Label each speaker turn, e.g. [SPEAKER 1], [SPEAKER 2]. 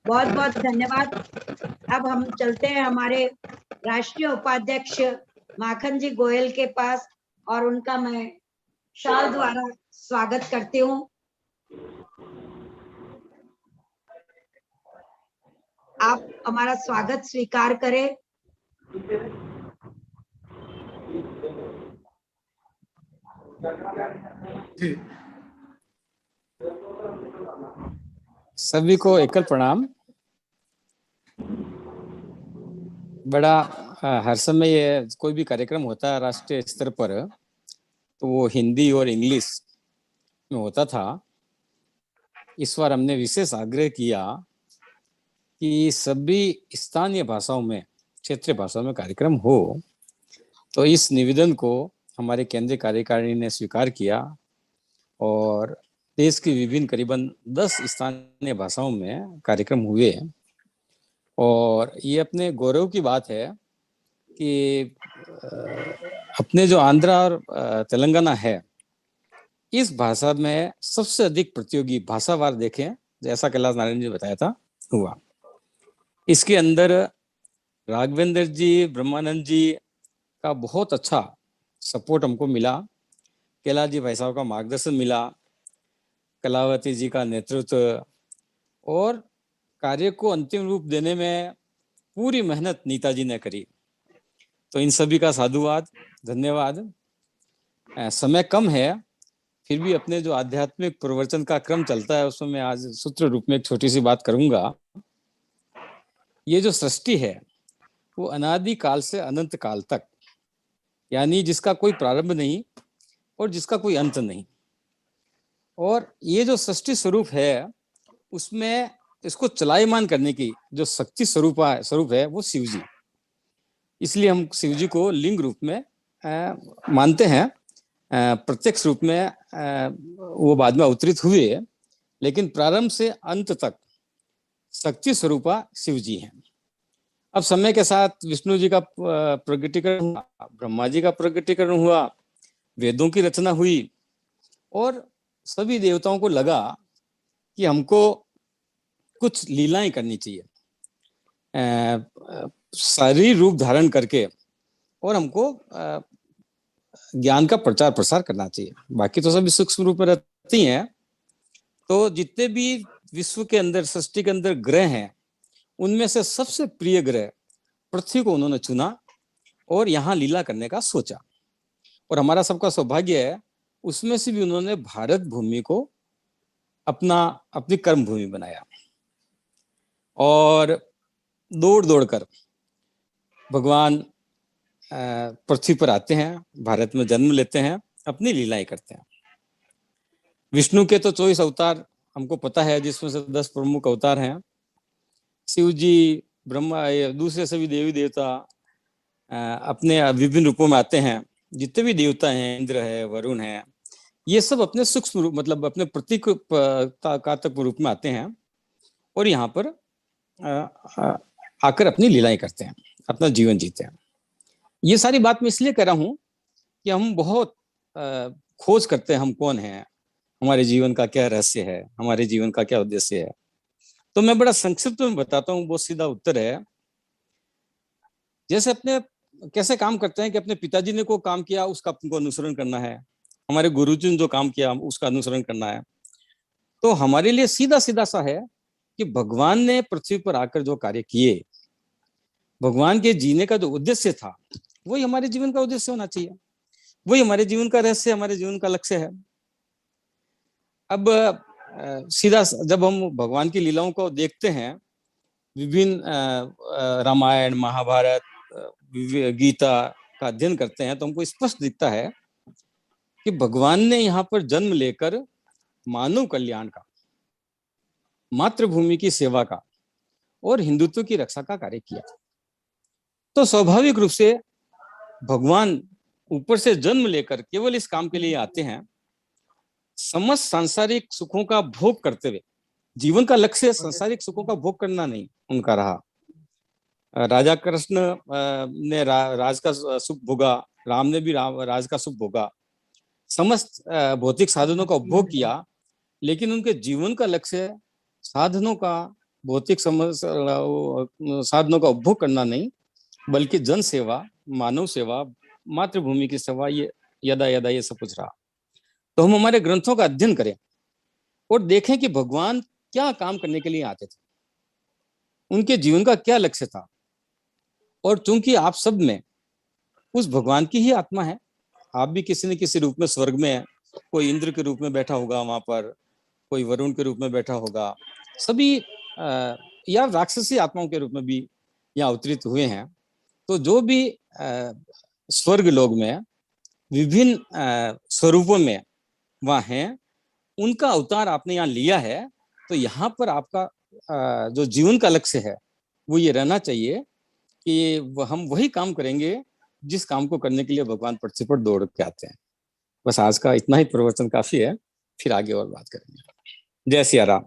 [SPEAKER 1] बहुत बहुत धन्यवाद। अब हम चलते हैं हमारे राष्ट्रीय उपाध्यक्ष माखन जी गोयल के पास और उनका मैं शाल द्वारा स्वागत करती हूँ। आप हमारा स्वागत स्वीकार करें।
[SPEAKER 2] सभी को एकल प्रणाम। बड़ा हर समय ये कोई भी कार्यक्रम होता है राष्ट्रीय स्तर पर तो वो हिंदी और इंग्लिश में होता था। इस बार हमने विशेष आग्रह किया कि सभी स्थानीय भाषाओं में, क्षेत्रीय भाषाओं में कार्यक्रम हो। तो इस निवेदन को हमारे केंद्रीय कार्यकारिणी ने स्वीकार किया और देश की विभिन्न करीबन 10 स्थानीय भाषाओं में कार्यक्रम हुए। और ये अपने गौरव की बात है कि अपने जो आंध्र और तेलंगाना है, इस भाषा में सबसे अधिक प्रतियोगी भाषावार देखें, जैसा कैलाश नारायण जी बताया था, हुआ। इसके अंदर राघवेंद्र जी, ब्रह्मानंद जी का बहुत अच्छा सपोर्ट हमको मिला, कैलाश जी भाई साहब का मार्गदर्शन मिला, कलावती जी का नेतृत्व और कार्य को अंतिम रूप देने में पूरी मेहनत नीता जी ने करी। तो इन सभी का साधुवाद, धन्यवाद। समय कम है, फिर भी अपने जो आध्यात्मिक प्रवचन का क्रम चलता है उसमें मैं आज सूत्र रूप में एक छोटी सी बात करूंगा। ये जो सृष्टि है वो अनादि काल से अनंत काल तक, यानी जिसका कोई प्रारंभ नहीं और जिसका कोई अंत नहीं। और ये जो सृष्टि स्वरूप है उसमें इसको चलायमान करने की जो शक्ति स्वरूप है वो शिव जी। इसलिए हम शिव जी को लिंग रूप में मानते हैं। प्रत्यक्ष रूप में वो बाद में अवतरित हुए, लेकिन प्रारंभ से अंत तक शक्ति स्वरूपा शिव जी हैं। अब समय के साथ विष्णु जी का प्रगटीकरण हुआ, ब्रह्मा जी का प्रगटीकरण हुआ, वेदों की रचना हुई और सभी देवताओं को लगा कि हमको कुछ लीलाएं करनी चाहिए, शारीरिक रूप धारण करके, और हमको ज्ञान का प्रचार प्रसार करना चाहिए। बाकी तो सभी सूक्ष्म रूप में रहती हैं। तो जितने भी विश्व के अंदर, सृष्टि के अंदर ग्रह हैं, उनमें से सबसे प्रिय ग्रह पृथ्वी को उन्होंने चुना और यहाँ लीला करने का सोचा। और हमारा सबका सौभाग्य है, उसमें से भी उन्होंने भारत भूमि को अपनी कर्म भूमि बनाया और दौड़ दौड़ कर भगवान पृथ्वी पर आते हैं, भारत में जन्म लेते हैं, अपनी लीलाएं करते हैं। विष्णु के तो 24 अवतार हमको पता है, जिसमें से 10 प्रमुख अवतार हैं। शिव जी, ब्रह्मा, दूसरे सभी देवी देवता अपने विभिन्न रूपों में आते हैं। जितने भी देवता हैं, इंद्र है, वरुण है, ये सब अपने सूक्ष्म रूप, मतलब अपने प्रतीक कार्तक रूप में आते हैं और यहाँ पर आकर अपनी लीलाएं करते हैं, अपना जीवन जीते हैं। ये सारी बात मैं इसलिए कर रहा हूँ कि हम बहुत खोज करते हैं, हम कौन हैं, हमारे जीवन का क्या रहस्य है, हमारे जीवन का क्या उद्देश्य है। तो मैं बड़ा संक्षिप्त में बताता हूँ, बहुत सीधा उत्तर है। जैसे अपने कैसे काम करते हैं कि अपने पिताजी ने को काम किया उसका आपको अनुसरण करना है, हमारे गुरुजी ने जो काम किया उसका अनुसरण करना है। तो हमारे लिए सीधा सीधा सा है कि भगवान ने पृथ्वी पर आकर जो कार्य किए, भगवान के जीने का जो उद्देश्य था, वही हमारे जीवन का उद्देश्य होना चाहिए, वही हमारे जीवन का रहस्य, हमारे जीवन का लक्ष्य है। अब सीधा जब हम भगवान की लीलाओं को देखते हैं, विभिन्न रामायण, महाभारत, गीता का अध्ययन करते हैं, तो हमको स्पष्ट दिखता है कि भगवान ने यहाँ पर जन्म लेकर मानव कल्याण का, मातृभूमि की सेवा का और हिंदुत्व की रक्षा का कार्य किया। तो स्वाभाविक रूप से भगवान ऊपर से जन्म लेकर केवल इस काम के लिए आते हैं। समस्त सांसारिक सुखों का भोग करते हुए, जीवन का लक्ष्य सांसारिक सुखों का भोग करना नहीं उनका रहा। राजा कृष्ण ने राज का सुख भोगा, राम ने भी राज का सुख भोगा, समस्त भौतिक साधनों का उपभोग किया, लेकिन उनके जीवन का लक्ष्य साधनों का भौतिक साधनों का उपभोग करना नहीं, बल्कि जन सेवा, मानव सेवा, मातृभूमि की सेवा, ये यदा यदा ये सब कुछ रहा। तो हम हमारे ग्रंथों का अध्ययन करें और देखें कि भगवान क्या काम करने के लिए आते थे, उनके जीवन का क्या लक्ष्य था। और चूंकि आप सब में उस भगवान की ही आत्मा है, आप भी किसी न किसी रूप में स्वर्ग में है, कोई इंद्र के रूप में बैठा होगा वहां पर, कोई वरुण के रूप में बैठा होगा, सभी या राक्षसी आत्माओं के रूप में भी यहाँ अवतरित हुए हैं। तो जो भी स्वर्ग लोक में विभिन्न स्वरूपों में वहाँ हैं, उनका अवतार आपने यहाँ लिया है। तो यहाँ पर आपका जो जीवन का लक्ष्य है वो ये रहना चाहिए कि हम वही काम करेंगे जिस काम को करने के लिए भगवान पृथ्वी पर दौड़ के आते हैं। बस आज का इतना ही प्रवचन काफी है, फिर आगे और बात करेंगे। जय सिया राम।